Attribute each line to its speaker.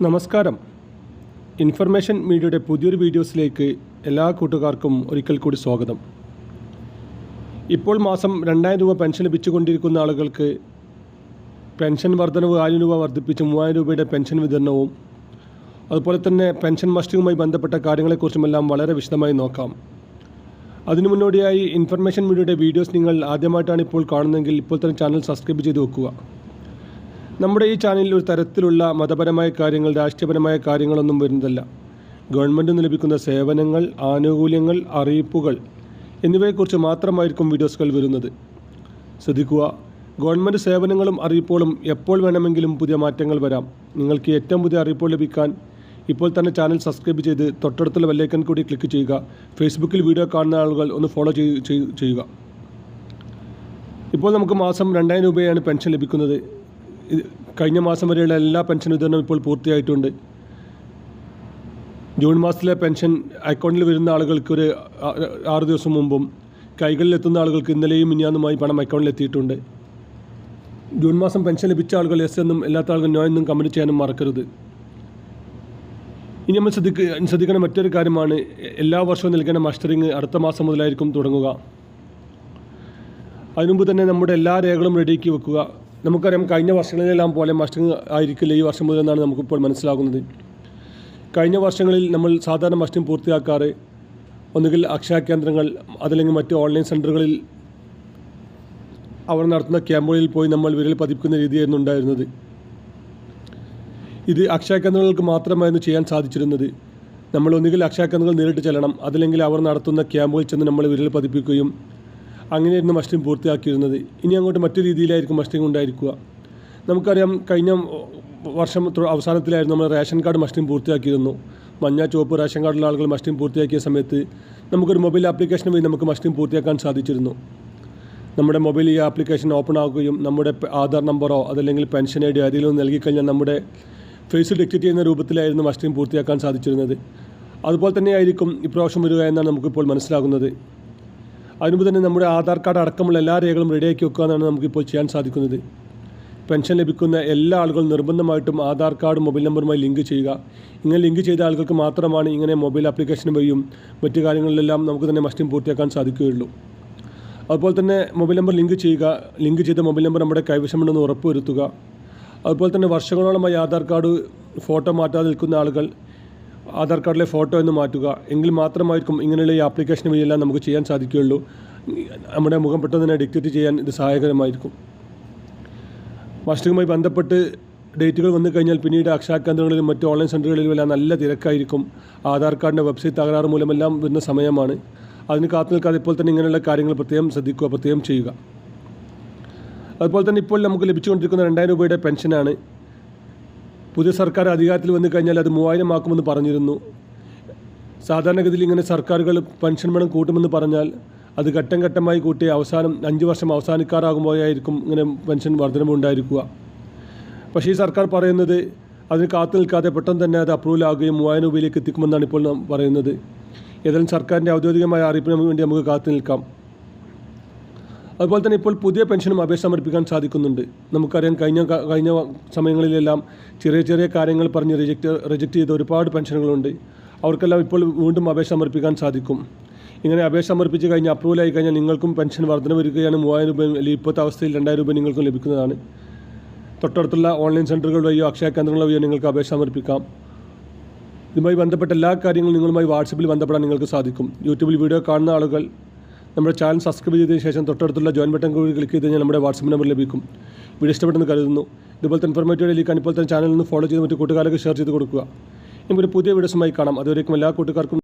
Speaker 1: നമസ്കാരം. ഇൻഫർമേഷൻ മീഡിയയുടെ പുതിയൊരു വീഡിയോസിലേക്ക് എല്ലാ കൂട്ടുകാർക്കും ഒരിക്കൽ കൂടി സ്വാഗതം. ഇപ്പോൾ മാസം 2000 രൂപ പെൻഷൻ ലഭിച്ചുകൊണ്ടിരിക്കുന്ന ആളുകൾക്ക് പെൻഷൻ വർധനവ് 1000 രൂപ വർദ്ധിപ്പിച്ച് 3000 രൂപയുടെ പെൻഷൻ വിതരണവും അതുപോലെ തന്നെ പെൻഷൻ മസ്റ്റിങ്ങുമായി ബന്ധപ്പെട്ട കാര്യങ്ങളെക്കുറിച്ചുമെല്ലാം വളരെ വിശദമായി നോക്കാം. അതിനു മുന്നോടിയായി ഇൻഫർമേഷൻ മീഡിയയുടെ വീഡിയോസ് നിങ്ങൾ ആദ്യമായിട്ടാണ് ഇപ്പോൾ കാണുന്നതെങ്കിൽ ഇപ്പോൾ തന്നെ ചാനൽ സബ്സ്ക്രൈബ് ചെയ്ത് വെക്കുക. നമ്മുടെ ഈ ചാനലിൽ ഒരു തരത്തിലുള്ള മതപരമായ കാര്യങ്ങൾ, രാഷ്ട്രീയപരമായ കാര്യങ്ങളൊന്നും വരുന്നതല്ല. ഗവൺമെൻറ്റിൽ നിന്ന് ലഭിക്കുന്ന സേവനങ്ങൾ, ആനുകൂല്യങ്ങൾ, അറിയിപ്പുകൾ എന്നിവയെക്കുറിച്ച് മാത്രമായിരിക്കും വീഡിയോസുകൾ വരുന്നത്. ശ്രദ്ധിക്കുക, ഗവൺമെൻറ് സേവനങ്ങളും അറിയിപ്പുകളും എപ്പോൾ വേണമെങ്കിലും പുതിയ മാറ്റങ്ങൾ വരാം. നിങ്ങൾക്ക് ഏറ്റവും പുതിയ അറിയിപ്പുകൾ ലഭിക്കാൻ ഇപ്പോൾ തന്നെ ചാനൽ സബ്സ്ക്രൈബ് ചെയ്ത് തൊട്ടടുത്തുള്ള ബെല്ലൈക്കൺ കൂടി ക്ലിക്ക് ചെയ്യുക. ഫേസ്ബുക്കിൽ വീഡിയോ കാണുന്ന ആളുകൾ ഒന്ന് ഫോളോ ചെയ്യുക. ഇപ്പോൾ നമുക്ക് മാസം 2000 രൂപയാണ് പെൻഷൻ ലഭിക്കുന്നത്. കഴിഞ്ഞ മാസം വരെയുള്ള എല്ലാ പെൻഷൻ വിതരണവും ഇപ്പോൾ പൂർത്തിയായിട്ടുണ്ട്. ജൂൺ മാസത്തിലെ പെൻഷൻ അക്കൗണ്ടിൽ വരുന്ന ആളുകൾക്ക് ഒരു 6 ദിവസം മുമ്പും കൈകളിലെത്തുന്ന ആളുകൾക്ക് ഇന്നലെയും മിനിഞ്ഞാന്നുമായി പണം അക്കൗണ്ടിൽ എത്തിയിട്ടുണ്ട്. ജൂൺ മാസം പെൻഷൻ ലഭിച്ച ആളുകൾ എസ് എന്നും അല്ലാത്ത ആളുകൾ നോ എന്നും കമൻറ്റ് ചെയ്യാനും മറക്കരുത്. ഇനി നമ്മൾ ശ്രദ്ധിക്കേണ്ട മറ്റൊരു കാര്യമാണ്, എല്ലാ വർഷവും നൽകേണ്ട മസ്റ്ററിങ് അടുത്ത മാസം മുതലായിരിക്കും തുടങ്ങുക. അതിനുമുമ്പ് തന്നെ നമ്മുടെ എല്ലാ രേഖകളും റെഡിയാക്കി വെക്കുക. നമുക്കറിയാം, കഴിഞ്ഞ വർഷങ്ങളിലെല്ലാം പോലെ മസ്റ്ററിങ് ആയിരിക്കില്ല ഈ വർഷം മുതലെന്നാണ് നമുക്കിപ്പോൾ മനസ്സിലാകുന്നത്. കഴിഞ്ഞ വർഷങ്ങളിൽ നമ്മൾ സാധാരണ മസ്റ്ററിങ് പൂർത്തിയാക്കാറ് ഒന്നുകിൽ അക്ഷയ കേന്ദ്രങ്ങൾ അതല്ലെങ്കിൽ മറ്റ് ഓൺലൈൻ സെൻറ്ററുകളിൽ അവർ നടത്തുന്ന ക്യാമ്പുകളിൽ പോയി നമ്മൾ വിരൽ പതിപ്പിക്കുന്ന രീതിയായിരുന്നു ഉണ്ടായിരുന്നത്. ഇത് അക്ഷയ കേന്ദ്രങ്ങൾക്ക് മാത്രമായിരുന്നു ചെയ്യാൻ സാധിച്ചിരുന്നത്. നമ്മൾ ഒന്നുകിൽ അക്ഷയ കേന്ദ്രങ്ങൾ നേരിട്ട് ചെല്ലണം, അതല്ലെങ്കിൽ അവർ നടത്തുന്ന ക്യാമ്പുകളിൽ ചെന്ന് നമ്മൾ വിരൽ പതിപ്പിക്കുകയും അങ്ങനെയായിരുന്നു മസ്റ്ററിങ് പൂർത്തിയാക്കിയിരുന്നത്. ഇനി അങ്ങോട്ട് മറ്റു രീതിയിലായിരിക്കും മസ്റ്ററിങ് ഉണ്ടായിരിക്കുക. നമുക്കറിയാം, കഴിഞ്ഞ വർഷം അവസാനത്തിലായിരുന്നു നമ്മൾ റേഷൻ കാർഡ് മസ്റ്ററിങ് പൂർത്തിയാക്കിയിരുന്നു. മഞ്ഞ ചുവപ്പ് റേഷൻ കാർഡിലുള്ള ആളുകൾ മസ്റ്ററിങ് പൂർത്തിയാക്കിയ സമയത്ത് നമുക്കൊരു മൊബൈൽ ആപ്ലിക്കേഷൻ വഴി നമുക്ക് മസ്റ്ററിങ് പൂർത്തിയാക്കാൻ സാധിച്ചിരുന്നു. നമ്മുടെ മൊബൈൽ ഈ ആപ്ലിക്കേഷൻ ഓപ്പൺ ആക്കുകയും നമ്മുടെ ആധാർ നമ്പറോ അതല്ലെങ്കിൽ പെൻഷൻ ഐ ഡി ആരെങ്കിലും നൽകിക്കഴിഞ്ഞാൽ നമ്മുടെ ഫേസ് ഡിറ്റക്റ്റ് ചെയ്യുന്ന രൂപത്തിലായിരുന്നു മസ്റ്ററിങ് പൂർത്തിയാക്കാൻ സാധിച്ചിരുന്നത്. അതുപോലെ തന്നെ ആയിരിക്കും ഇപ്രാവശ്യം വരിക എന്നാണ് നമുക്കിപ്പോൾ മനസ്സിലാകുന്നത്. അതിനുമുമ്പ് തന്നെ നമ്മുടെ ആധാർ കാർഡ് അടക്കമുള്ള എല്ലാ രേഖകളും റെഡിയാക്കി വെക്കുക എന്നാണ് നമുക്കിപ്പോൾ ചെയ്യാൻ സാധിക്കുന്നത്. പെൻഷൻ ലഭിക്കുന്ന എല്ലാ ആളുകളും നിർബന്ധമായിട്ടും ആധാർ കാർഡ് മൊബൈൽ നമ്പറുമായി ലിങ്ക് ചെയ്യുക. ഇങ്ങനെ ലിങ്ക് ചെയ്ത ആളുകൾക്ക് മാത്രമാണ് ഇങ്ങനെ മൊബൈൽ ആപ്ലിക്കേഷൻ വഴിയും മറ്റു കാര്യങ്ങളിലെല്ലാം നമുക്ക് തന്നെ മസ്റ്റിങ് പൂർത്തിയാക്കാൻ സാധിക്കുകയുള്ളൂ. അതുപോലെ തന്നെ മൊബൈൽ നമ്പർ ലിങ്ക് ചെയ്യുക. ലിങ്ക് ചെയ്ത മൊബൈൽ നമ്പർ നമ്മുടെ കൈവശമുണ്ടെന്ന് ഉറപ്പുവരുത്തുക. അതുപോലെ തന്നെ വർഷങ്ങളോളമായി ആധാർ കാർഡ് ഫോട്ടോ മാറ്റാതെ നിൽക്കുന്ന ആളുകൾ ആധാർ കാർഡിലെ ഫോട്ടോ എന്ന് മാറ്റുക. എങ്കിൽ മാത്രമായിരിക്കും ഇങ്ങനെയുള്ള ഈ ആപ്ലിക്കേഷൻ വഴിയെല്ലാം നമുക്ക് ചെയ്യാൻ സാധിക്കുകയുള്ളൂ. നമ്മുടെ മുഖം പെട്ടെന്ന് തന്നെ ഡിറ്റക്റ്റ് ചെയ്യാൻ ഇത് സഹായകരമായിരിക്കും. മസ്റ്ററിങ്ങുമായി ബന്ധപ്പെട്ട് ഡേറ്റുകൾ വന്നു കഴിഞ്ഞാൽ പിന്നീട് അക്ഷയ കേന്ദ്രങ്ങളിലും മറ്റ് ഓൺലൈൻ സെൻറ്ററുകളിലും എല്ലാം നല്ല തിരക്കായിരിക്കും. ആധാർ കാർഡിൻ്റെ വെബ്സൈറ്റ് തകരാറ് മൂലമെല്ലാം വരുന്ന സമയമാണ്. അതിന് കാത്തു നിൽക്കാതെ ഇപ്പോൾ തന്നെ ഇങ്ങനെയുള്ള കാര്യങ്ങൾ പ്രത്യേകം ശ്രദ്ധിക്കുക, പ്രത്യേകം ചെയ്യുക. അതുപോലെ തന്നെ ഇപ്പോൾ നമുക്ക് ലഭിച്ചുകൊണ്ടിരിക്കുന്ന 2000 രൂപയുടെ പെൻഷനാണ്. പുതിയ സർക്കാർ അധികാരത്തിൽ വന്നു കഴിഞ്ഞാൽ അത് 3000 ആക്കുമെന്ന് പറഞ്ഞിരുന്നു. സാധാരണഗതിയിൽ ഇങ്ങനെ സർക്കാരുകൾ പെൻഷൻ പണം കൂട്ടുമെന്ന് പറഞ്ഞാൽ അത് ഘട്ടം ഘട്ടമായി കൂട്ടി അവസാനം 5 വർഷം അവസാനിക്കാറാകുമ്പോഴായിരിക്കും ഇങ്ങനെ പെൻഷൻ വർധനവ് ഉണ്ടായിരിക്കുക. പക്ഷേ ഈ സർക്കാർ പറയുന്നത് അതിന് കാത്തു നിൽക്കാതെ പെട്ടെന്ന് തന്നെ അത് അപ്രൂവൽ ആകുകയും 3000 രൂപയിലേക്ക് എത്തിക്കുമെന്നാണ് ഇപ്പോൾ നാം പറയുന്നത്. ഏതായാലും സർക്കാരിൻ്റെ ഔദ്യോഗികമായ അറിയിപ്പിന് വേണ്ടി നമുക്ക് കാത്തു നിൽക്കാം. അതുപോലെ തന്നെ ഇപ്പോൾ പുതിയ പെൻഷനും അപേക്ഷ സമർപ്പിക്കാൻ സാധിക്കുന്നുണ്ട്. നമുക്കറിയാം, കഴിഞ്ഞ സമയങ്ങളിലെല്ലാം ചെറിയ ചെറിയ കാര്യങ്ങൾ പറഞ്ഞ് റിജക്റ്റ് ചെയ്ത ഒരുപാട് പെൻഷനുകളുണ്ട്. അവർക്കെല്ലാം ഇപ്പോൾ വീണ്ടും അപേക്ഷ സമർപ്പിക്കാൻ സാധിക്കും. ഇങ്ങനെ അപേക്ഷ സമർപ്പിച്ച് കഴിഞ്ഞ് അപ്രൂവലായി കഴിഞ്ഞാൽ നിങ്ങൾക്കും പെൻഷൻ വർധന വരികയാണ്. 3000 രൂപ അല്ലെങ്കിൽ ഇപ്പോഴത്തെ അവസ്ഥയിൽ 2000 രൂപ നിങ്ങൾക്കും ലഭിക്കുന്നതാണ്. തൊട്ടടുത്തുള്ള ഓൺലൈൻ സെൻറ്ററുകൾ വഴിയോ അക്ഷയ കേന്ദ്രങ്ങൾ വഴിയോ നിങ്ങൾക്ക് അപേക്ഷ സമർപ്പിക്കാം. ഇതുമായി ബന്ധപ്പെട്ട എല്ലാ കാര്യങ്ങളും നിങ്ങളുമായി വാട്സപ്പിൽ ബന്ധപ്പെടാൻ നിങ്ങൾക്ക് സാധിക്കും. യൂട്യൂബിൽ വീഡിയോ കാണുന്ന ആളുകൾ നമ്മുടെ ചാനൽ സബ്സ്ക്രൈബ് ചെയ്തതിന് ശേഷം തൊട്ടടുത്തുള്ള ജോയിൻ ബട്ടൺ കൂടി ക്ലിക്ക് ചെയ്ത് കഴിഞ്ഞാൽ നമ്മുടെ വാട്സപ്പ് നമ്പർ ലഭിക്കും. വീഡിയോ ഇഷ്ടപ്പെട്ടെന്ന് കരുതുന്നു. ഇതുപോലത്തെ ഇൻഫോർമേറ്റീവ് ലഭിക്കാൻ ഇപ്പോൾ തന്നെ ചാനലിൽ നിന്ന് ഫോളോ ചെയ്ത് മറ്റു കൂട്ടുകാർക്ക് ഷെയർ ചെയ്ത് കൊടുക്കുക. ഇനി ഒരു പുതിയ വീഡിയോസുമായി കാണാം. അതുവരേക്കും എല്ലാ കൂട്ടുകാർക്കും